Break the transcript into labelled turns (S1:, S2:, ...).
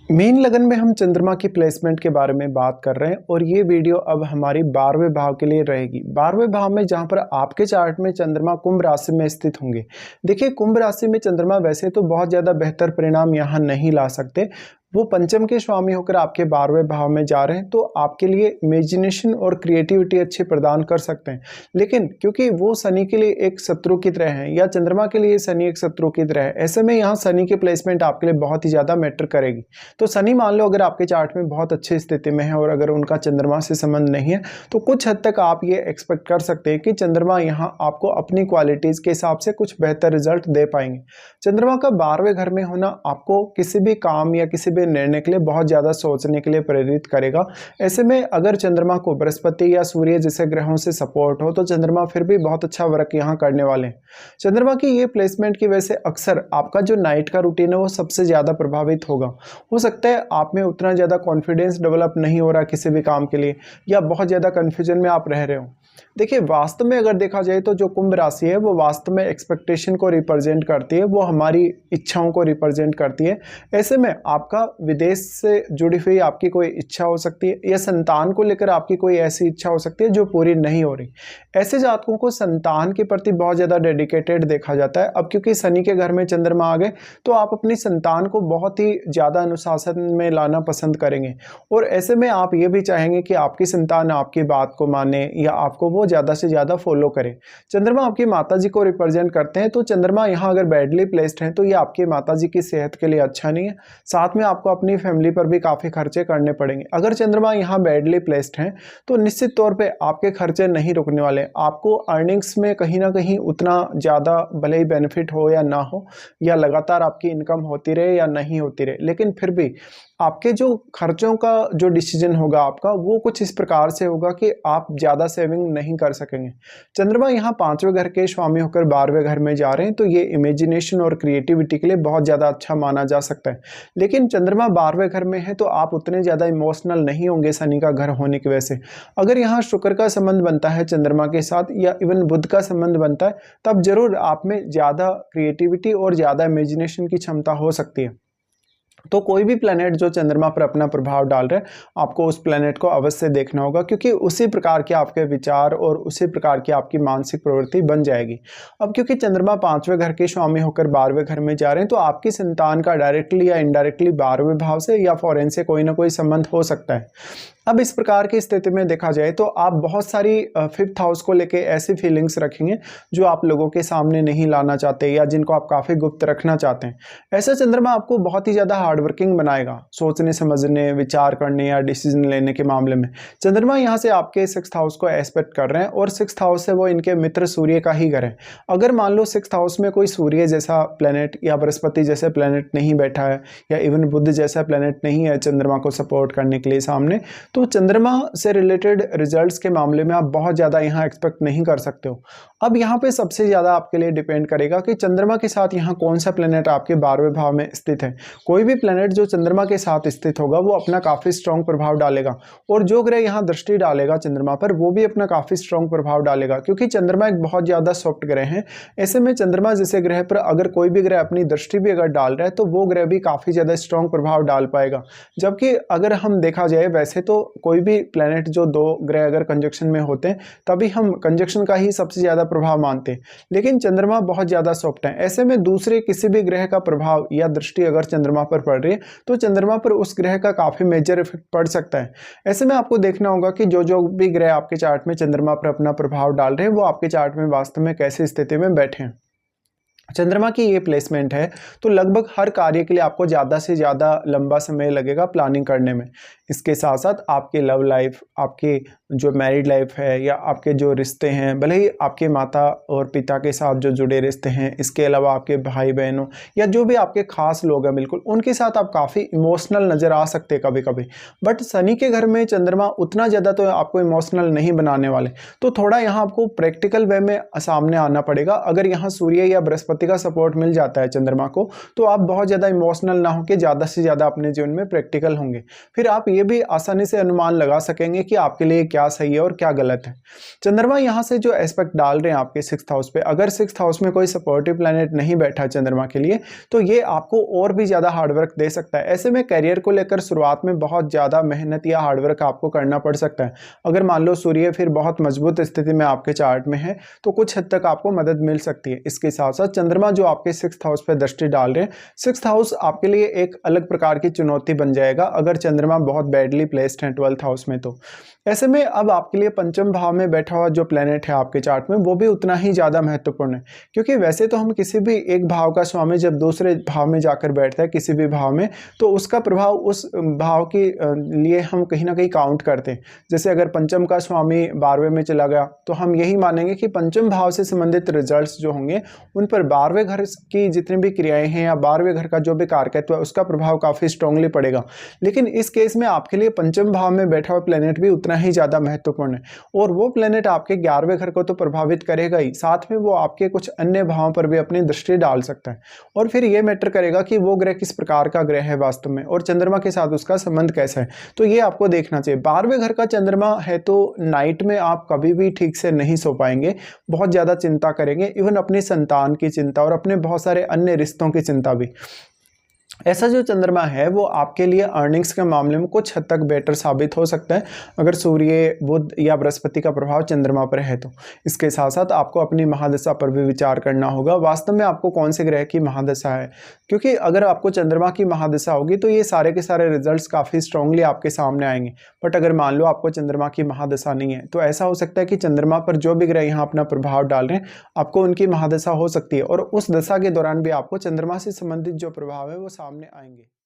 S1: Main लगन में हम चंद्रमा की प्लेसमेंट के बारे में बात कर रहे हैं और ये वीडियो अब हमारी 12वें भाव के लिए रहेगी। 12वें भाव में जहां पर आपके चार्ट में चंद्रमा कुंभ राशि में स्थित होंगे। देखिए, कुंभ राशि में चंद्रमा वैसे तो बहुत ज़्यादा बेहतर परिणाम यहाँ नहीं ला सकते। वो पंचम के स्वामी होकर आपके 12वें भाव में जा रहे हैं, तो आपके लिए इमेजिनेशन और क्रिएटिविटी अच्छी प्रदान कर सकते हैं। लेकिन क्योंकि वो शनि के लिए एक शत्रु की तरह है या चंद्रमा के लिए शनि एक शत्रु की तरह है, ऐसे में यहाँ शनि की प्लेसमेंट आपके लिए बहुत ही ज़्यादा मैटर करेगी। तो शनि मान लो अगर आपके चार्ट में बहुत अच्छी स्थिति में है और अगर उनका चंद्रमा से संबंध नहीं है, तो कुछ हद तक आप ये एक्सपेक्ट कर सकते हैं कि चंद्रमा यहाँ आपको अपनी क्वालिटीज़ के हिसाब से कुछ बेहतर रिजल्ट दे पाएंगे। चंद्रमा का 12वें घर में होना आपको किसी भी काम या किसी भी निर्णय के लिए बहुत ज़्यादा सोचने के लिए प्रेरित करेगा। ऐसे में अगर चंद्रमा को बृहस्पति या सूर्य जैसे ग्रहों से सपोर्ट हो, तो चंद्रमा फिर भी बहुत अच्छा वर्क यहाँ करने वाले हैं। चंद्रमा की ये प्लेसमेंट की वजह से अक्सर आपका जो नाइट का रूटीन है वो सबसे ज़्यादा प्रभावित होगा। हो सकता है आप में उतना ज़्यादा कॉन्फिडेंस डेवलप नहीं हो रहा किसी भी काम के लिए, या बहुत ज़्यादा कन्फ्यूजन में आप रह रहे हो। देखिए, वास्तव में अगर देखा जाए तो जो कुंभ राशि है वो वास्तव में एक्सपेक्टेशन को रिप्रेजेंट करती है, वो हमारी इच्छाओं को रिप्रेजेंट करती है। ऐसे में आपका विदेश से जुड़ी हुई आपकी कोई इच्छा हो सकती है, या संतान को लेकर आपकी कोई ऐसी इच्छा हो सकती है जो पूरी नहीं हो रही। ऐसे जातकों को संतान के प्रति बहुत ज़्यादा डेडिकेटेड देखा जाता है। अब क्योंकि शनि के घर में चंद्रमा आ गए, तो आप अपनी संतान को बहुत ही ज़्यादा अनुशासन में लाना पसंद करेंगे, और ऐसे में आप ये भी चाहेंगे कि आपकी संतान आपकी बात को माने या आपको वो ज़्यादा से ज़्यादा फॉलो करे। चंद्रमा आपकी माताजी को रिप्रेजेंट करते हैं, तो चंद्रमा यहाँ अगर बैडली प्लेस्ड है तो ये आपकी माताजी की सेहत के लिए अच्छा नहीं है। साथ में आपको अपनी फैमिली पर भी काफ़ी खर्चे करने पड़ेंगे। अगर चंद्रमा यहाँ बैडली प्लेस्ड है तो निश्चित तौर पे आपके खर्चे नहीं रुकने वाले। आपको अर्निंग्स में कहीं ना कहीं उतना ज़्यादा भले ही बेनिफिट हो या ना हो, या लगातार आपकी इनकम होती रहे या नहीं होती रहे, लेकिन फिर भी आपके जो खर्चों का जो डिसीजन होगा आपका, वो कुछ इस प्रकार से होगा कि आप ज़्यादा सेविंग नहीं कर सकेंगे। चंद्रमा यहाँ 5वें घर के स्वामी होकर 12वें घर में जा रहे हैं, तो ये इमेजिनेशन और क्रिएटिविटी के लिए बहुत ज़्यादा अच्छा माना जा सकता है। लेकिन चंद्रमा 12वें घर में है तो आप उतने ज़्यादा इमोशनल नहीं होंगे शनि का घर होने की वजह से। अगर यहाँ शुक्र का संबंध बनता है चंद्रमा के साथ, या इवन बुध का संबंध बनता है, तब जरूर आप में ज़्यादा क्रिएटिविटी और ज़्यादा इमेजिनेशन की क्षमता हो सकती है। तो कोई भी प्लैनेट जो चंद्रमा पर अपना प्रभाव डाल रहा है, आपको उस प्लैनेट को अवश्य देखना होगा, क्योंकि उसी प्रकार के आपके विचार और उसी प्रकार की आपकी मानसिक प्रवृत्ति बन जाएगी। अब क्योंकि चंद्रमा 5वें घर के स्वामी होकर 12वें घर में जा रहे हैं, तो आपकी संतान का डायरेक्टली या इनडायरेक्टली 12वें भाव से या फॉरेन से कोई ना कोई संबंध हो सकता है। अब इस प्रकार की स्थिति में देखा जाए तो आप बहुत सारी 5th हाउस को लेके ऐसी फीलिंग्स रखेंगे जो आप लोगों के सामने नहीं लाना चाहते, या जिनको आप काफ़ी गुप्त रखना चाहते हैं। ऐसा चंद्रमा आपको बहुत ही ज़्यादा हार्डवर्किंग बनाएगा सोचने समझने, विचार करने या डिसीजन लेने के मामले में। चंद्रमा यहाँ से आपके 6th हाउस को एस्पेक्ट कर रहे हैं, और 6th हाउस से वो इनके मित्र सूर्य का ही घर है। अगर मान लो 6th हाउस में कोई सूर्य जैसा प्लेनेट या बृहस्पति जैसे प्लेनेट नहीं बैठा है, या इवन बुध जैसा प्लेनेट नहीं है चंद्रमा को सपोर्ट करने के लिए सामने, तो चंद्रमा से रिलेटेड रिजल्ट्स के मामले में आप बहुत ज़्यादा यहाँ एक्सपेक्ट नहीं कर सकते हो। अब यहाँ पे सबसे ज़्यादा आपके लिए डिपेंड करेगा कि चंद्रमा के साथ यहाँ कौन सा प्लेनेट आपके 12वें भाव में स्थित है। कोई भी प्लेनेट जो चंद्रमा के साथ स्थित होगा वो अपना काफ़ी स्ट्रॉन्ग प्रभाव डालेगा, और जो ग्रह यहाँ दृष्टि डालेगा चंद्रमा पर वो भी अपना काफ़ी स्ट्रॉन्ग प्रभाव डालेगा, क्योंकि चंद्रमा एक बहुत ज़्यादा सॉफ्ट ग्रह है। ऐसे में चंद्रमा जैसे ग्रह पर अगर कोई भी ग्रह अपनी दृष्टि भी अगर डाल रहा है, तो वो ग्रह भी काफ़ी ज़्यादा स्ट्रॉन्ग प्रभाव डाल पाएगा। जबकि अगर हम देखा जाए वैसे तो कोई भी प्लैनेट जो 2 ग्रह अगर कंजक्शन में होते हैं, तभी हम कंजक्शन का ही सबसे ज़्यादा प्रभाव मानते हैं। लेकिन चंद्रमा बहुत ज़्यादा सॉफ्ट है। ऐसे में दूसरे किसी भी ग्रह का प्रभाव या दृष्टि अगर चंद्रमा पर पड़ रही है, तो चंद्रमा पर उस ग्रह का काफ़ी मेजर इफेक्ट पड़ सकता है। ऐसे में आपको देखना होगा कि जो भी ग्रह आपके चार्ट में चंद्रमा पर अपना प्रभाव डाल रहे हैं, वो आपके चार्ट में वास्तव में कैसी स्थिति में बैठे हैं। चंद्रमा की ये प्लेसमेंट है तो लगभग हर कार्य के लिए आपको ज़्यादा से ज़्यादा लंबा समय लगेगा प्लानिंग करने में। इसके साथ साथ आपके लव लाइफ, आपकी जो मैरिड लाइफ है, या आपके जो रिश्ते हैं, भले ही आपके माता और पिता के साथ जो जुड़े रिश्ते हैं, इसके अलावा आपके भाई बहनों या जो भी आपके खास लोग हैं, बिल्कुल उनके साथ आप काफ़ी इमोशनल नज़र आ सकते हैं कभी कभी। बट शनि के घर में चंद्रमा उतना ज़्यादा तो आपको इमोशनल नहीं बनाने वाले, तो थोड़ा यहाँ आपको प्रैक्टिकल वे में सामने आना पड़ेगा। अगर यहाँ सूर्य या बृहस्पति का सपोर्ट मिल जाता है चंद्रमा को, तो आप बहुत ज़्यादा इमोशनल ना होकर ज़्यादा से ज़्यादा अपने जीवन में प्रैक्टिकल होंगे। फिर आप ये भी आसानी से अनुमान लगा सकेंगे कि आपके लिए क्या सही है और क्या गलत है। चंद्रमा यहाँ से जो एस्पेक्ट डाल रहे हैं आपके 6th हाउस पे, अगर 6th हाउस में कोई सपोर्टिव प्लैनेट नहीं बैठा चंद्रमा के लिए तो ये आपको और भी ज़्यादा हार्डवर्क दे सकता है। ऐसे में करियर को लेकर शुरुआत में बहुत ज़्यादा मेहनत या हार्डवर्क आपको करना पड़ सकता है। अगर मान लो सूर्य फिर बहुत मजबूत स्थिति में आपके चार्ट में है तो कुछ हद तक आपको मदद मिल सकती है। इसके साथ साथ चंद्रमा जो आपके 6th हाउस पे दृष्टि डाल रहे हैं, 6th हाउस आपके लिए एक अलग प्रकार की चुनौती बन जाएगा अगर चंद्रमा बहुत बैडली प्लेस्ड है 12th हाउस में। तो ऐसे में अब आपके लिए पंचम भाव में बैठा हुआ जो प्लेनेट है आपके चार्ट में वो भी उतना ही ज़्यादा महत्वपूर्ण है, क्योंकि वैसे तो हम किसी भी एक भाव का स्वामी जब दूसरे भाव में जाकर बैठता है किसी भी भाव में तो उसका प्रभाव उस भाव के लिए हम कहीं ना कहीं काउंट करते हैं। जैसे अगर पंचम का स्वामी 12वें में चला गया तो हम यही मानेंगे कि पंचम भाव से संबंधित रिजल्ट्स जो होंगे उन पर 12वें घर की जितनी भी क्रियाएं हैं या 12वें घर का जो भी कारकत्व है उसका प्रभाव काफ़ी स्ट्रांगली पड़ेगा। लेकिन इस केस में आपके लिए पंचम भाव में बैठा हुआ प्लेनेट भी उतना ही ज़्यादा महत्वपूर्ण है और वो प्लेनेट आपके 11वें घर को तो प्रभावित करेगा ही, साथ में वो आपके कुछ अन्य भावों पर भी अपनी दृष्टि डाल सकता है। और फिर ये मैटर करेगा कि वो ग्रह किस प्रकार का ग्रह है वास्तव में और चंद्रमा के साथ उसका संबंध कैसा है, तो ये आपको देखना चाहिए। 12वें घर का चंद्रमा है तो नाइट में आप कभी भी ठीक से नहीं सो पाएंगे, बहुत ज़्यादा चिंता करेंगे, इवन अपनी संतान की चिंता और अपने बहुत सारे अन्य रिश्तों की चिंता भी। ऐसा जो चंद्रमा है वो आपके लिए अर्निंग्स के मामले में कुछ हद तक बेटर साबित हो सकता है अगर सूर्य, बुध या बृहस्पति का प्रभाव चंद्रमा पर है तो। इसके साथ साथ आपको अपनी महादशा पर भी विचार करना होगा, वास्तव में आपको कौन से ग्रह की महादशा है, क्योंकि अगर आपको चंद्रमा की महादशा होगी तो ये सारे के सारे रिजल्ट्स काफ़ी स्ट्रांगली आपके सामने आएंगे। बट अगर मान लो आपको चंद्रमा की महादशा नहीं है तो ऐसा हो सकता है कि चंद्रमा पर जो भी ग्रह यहाँ अपना प्रभाव डाल रहे हैं आपको उनकी महादशा हो सकती है और उस दशा के दौरान भी आपको चंद्रमा से संबंधित जो प्रभाव है वो सामने आएंगे।